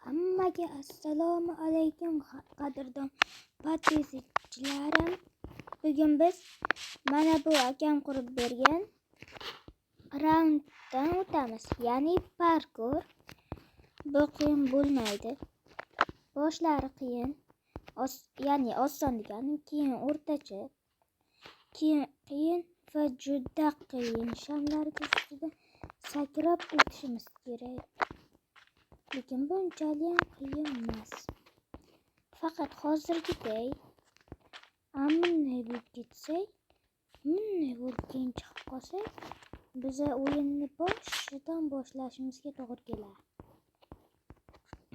Hammaga assalomu alaykum qadrdon podpисчиklarim. Bugun biz mana bu akam qurib bergan raunddan o'tamiz. Ya'ni parkur. Bu qiyin bo'lmaydi. Boshlari qiyin, ya'ni oson deganim, keyin o'rtacha, keyin qiyin va juda qiyin. Shamlarga ustida sakrab o'tishimiz kerak. Lekin bunchalik ham qiyin emas. Faqat hozirgiday bunday bo'lib ketsak, bunday bo'lib keyin chiqib qolsak, biza o'yinni boshidan boshlashimizga to'g'ri keladi.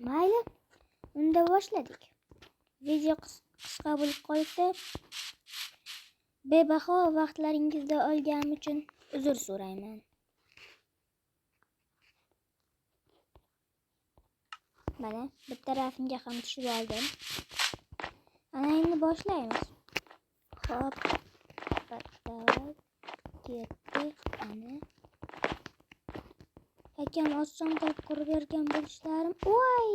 Mayli, unda boshladik. Video qisqa bo'lib qolsa, bebaho vaqtlaringizni olganim uchun uzr so'rayman. Mana bitta rasmga ham tushib oldim. Ana endi boshlaymiz. Hop, bitta ketdi. Ana akam oson qilib qurib bergan bo'lishlarim. Voy!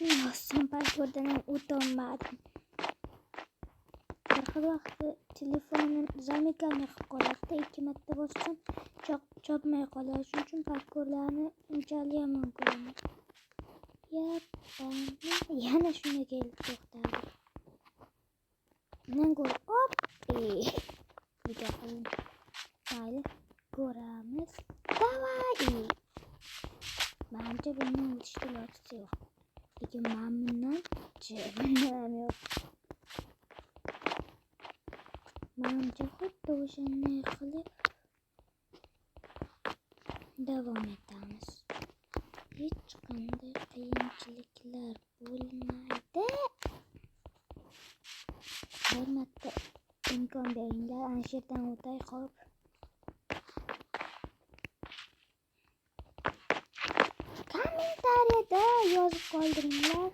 Men oson parkurdan ham o'tolmadim. Bir xil vaqtda telefonim zamikani qilib qoladi. 2 marta bossam chopmay qoladi. Shuning uchun parkurlarni unchalik yomon ko'raman. Yana shunga kelib to'xtadi. Nega hop juda qiyin. Mayli, ko'ramiz. Davay! Menimcha bundan o'tishga ilojisi yo'q. Lekin men bundan jibinam yo'q. Menimcha xuddi o'shanday qilib davom etamiz. Hech qanday qiyinchiliklar bo'lmaydi. Bir marta imkon beringlar, ana shu yerdan o'tay qolib. Kommentariyada yozib qoldiringlar.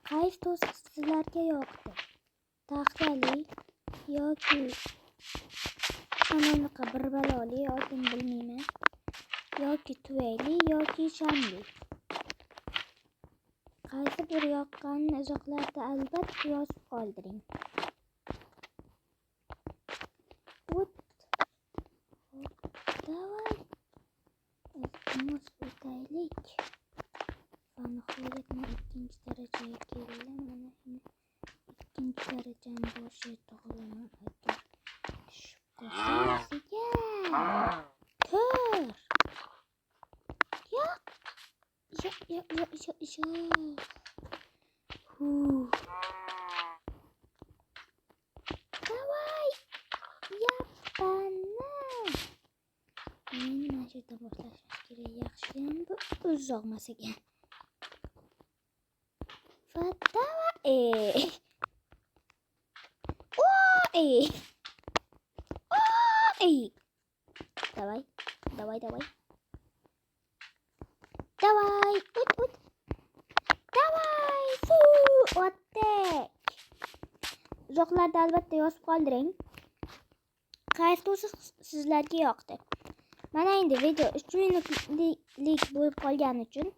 Qaysi to'siq sizlarga yoqdi? Taxtali yoki anaqa bir baloli yoki bilmayman. Yoki tuvayli yoki shamli. Qaysi bir yoqqanini izohlarda albatta yozib qoldiring. Davay. Iltimos o'taylik. Va nihoyat men 2-chi darajaga keldim. Mana endi 2-chi darajani boshida olaman. Agar tushib qolsam tur. Yo'q. Davay. Yapana. Endi mana shu yerda boshlashimiz kerak. Yaxshiyam bu uzoqmas ekan. Va davay. Davay. Davay, o't. Davay, o'tdik. Uzoqlarda albatta yozib qoldiring. Qaysi to'siq sizlarga yoqdi? Mana endi video 3 minutlik bo'lib qolgani uchun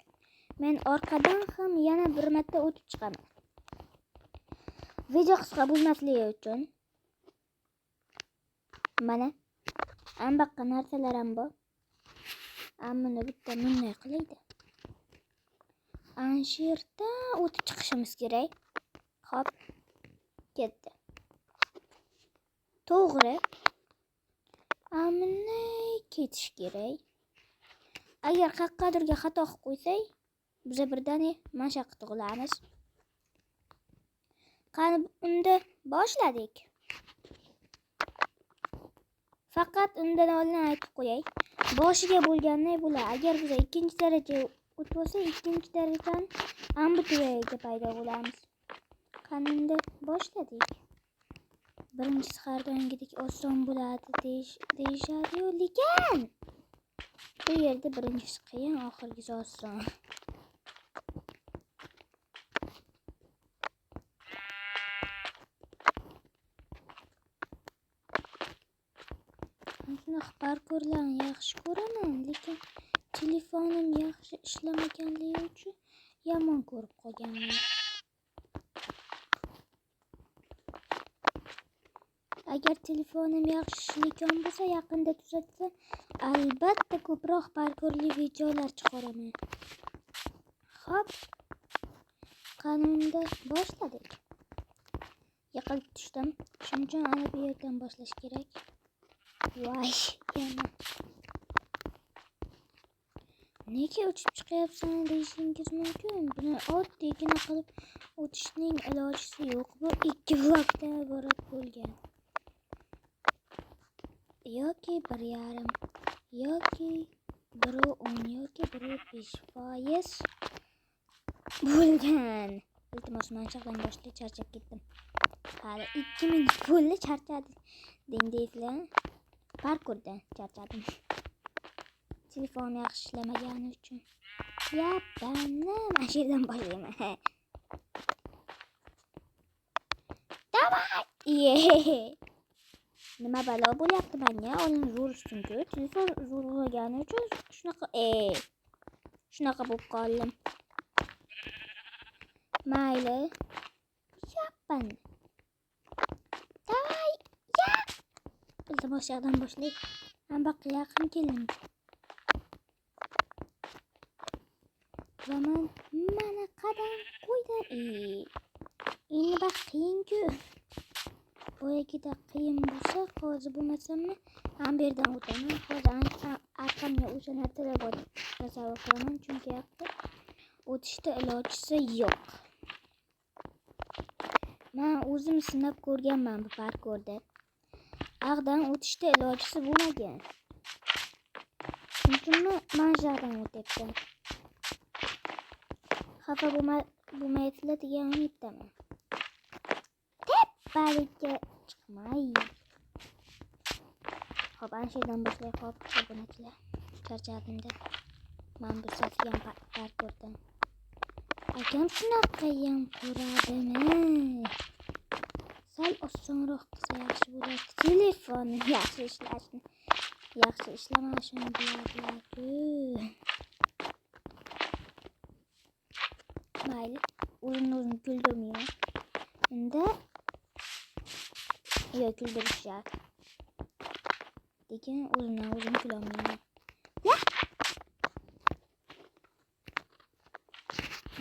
men orqadan ham yana bir marta o'tib chiqaman. Video qisqa bo'lmasligi uchun. Mana ambaqa narsalar ham bor. Buni bitta bunday qilaydi. Ana shu yerda o'tib chiqishimiz kerak. Hop, ketdi. To'g'ri. Bunday ketish kerak. Agar qaqqadirga xato qilib qo'ysak, biz birdaniga mashaqqat qilamiz. Qani unda boshladik. Faqat undan oldin aytib qo'yay. Boshiga bo'lganday bo'ladi. Agar biz 2-chi darajaga o'tib olsak, 2-chi darajadan ambituriyaga paydo bo'lamiz. Qani unda boshladik. Birinchisi har doimgidek oson bo'ladi deyishadi-yu, lekin bu yerda birinchisi qiyin, oxirgisi oson. Shunaqa parkurlarni yaxshi ko'raman, lekin telefonim yaxshi ishlamaganligi uchun yomon ko'rib qolganman. Agar telefonim yaxshi ishlagan bo'lsa, yaqinda tuzatsa, albatta ko'proq parkurli videolar chiqaraman. Xo'p, qanunda boshladik. Yiqilib tushdim. Shuning uchun ana bu yerdan boshlash kerak. Voy, yana. Nega uchib chiqyapsan deyishingiz mumkin. Buni oddiygina qilib o'tishning ilojisi yo'q. Bu 2 blokdan iborat bo'lgan. Yoki 1,5, yoki 1,10, yoki 1,5% bo'lgan. Iltimos, manchaqdan boshla, charchab ketdim. Hali 2 minut bo'ldi, charchadim. Deysizlar. Parkurdan charchadim. Telefon yaxshi ishlamagani uchun. Yapamni mana shu yerdan boshlayman. Davay! Nima balo bo'lyapti menga? Oling zo'r ustunku. Telefon zo'rlagani uchun shunaqa bo'lib qoldim. Mayli. Yapan. Davay! Ya! Iltimos yerdan boshlaylik. Men baqqa yaqin keldim. Va mana qadam qo'ydim. Endi baq qiyin-ku. Boyagida qiyin bo'lsa, hozir bo'lmasammi, ham bu yerdan o'taman. Hozir arqamga o'sha narsalar bor. Tasavvur qilaman, chunki o'tishda ilojisi yo'q. Men o'zim sinab ko'rganman bu parkurda. Ag'dan o'tishda ilojisi bo'lmagan. Chunki men jardan o'tyapman. Xafa bo'lmaysizlar degan umiddaman. Teppalikka chiqmay. Xo'p, ana shu yerdan boshlay. Xo'p, obunachilar. Charchadim-da. Men bu safgan parkurdan. Akam shunaqa ham ko'radimi? Sal osonroq qilsa yaxshi bo'lardi. Telefonim yaxshi ishlamashini biladilar-ku. Mayli, o'zim kuldirmayman. Unda kuldirishar. Lekin o'zim kulolmayman.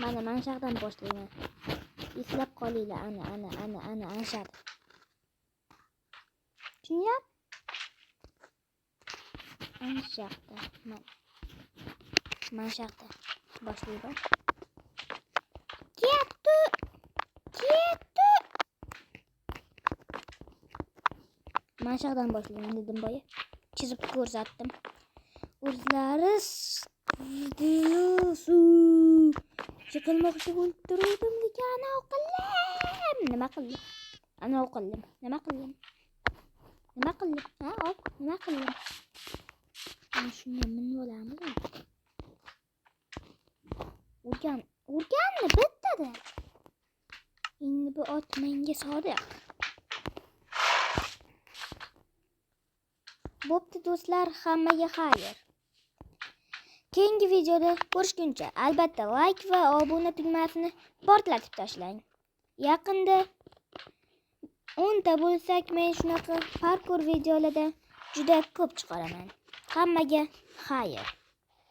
Mana manshaqdan boshlayman. Eslab qolinglar, ana shart. Tushunyap? Manshaqdan. Manshaqdan boshlayman. Ketdi. Manshaqdan boshlayman dedim boya. Chizib ko'rsatdim. O'zlari chiqilmoqchi bo'lib turdim lekin ana o'qildim. Nima qildim? Ana o'qildim. Nima qildim? Ha, nima qildim? Ana shunga minib olamizmi? Urganni bittada. Endi bu ot menga sodiq. Bo'pti do'stlar, hammaga xayr. Keyingi videoda ko'rishguncha albatta like va obuna tugmasini portlatib tashlang. Yaqinda 10 ta bo'lsak, men shunaqa parkur videolarda juda ko'p chiqaraman. Hammaga xayr.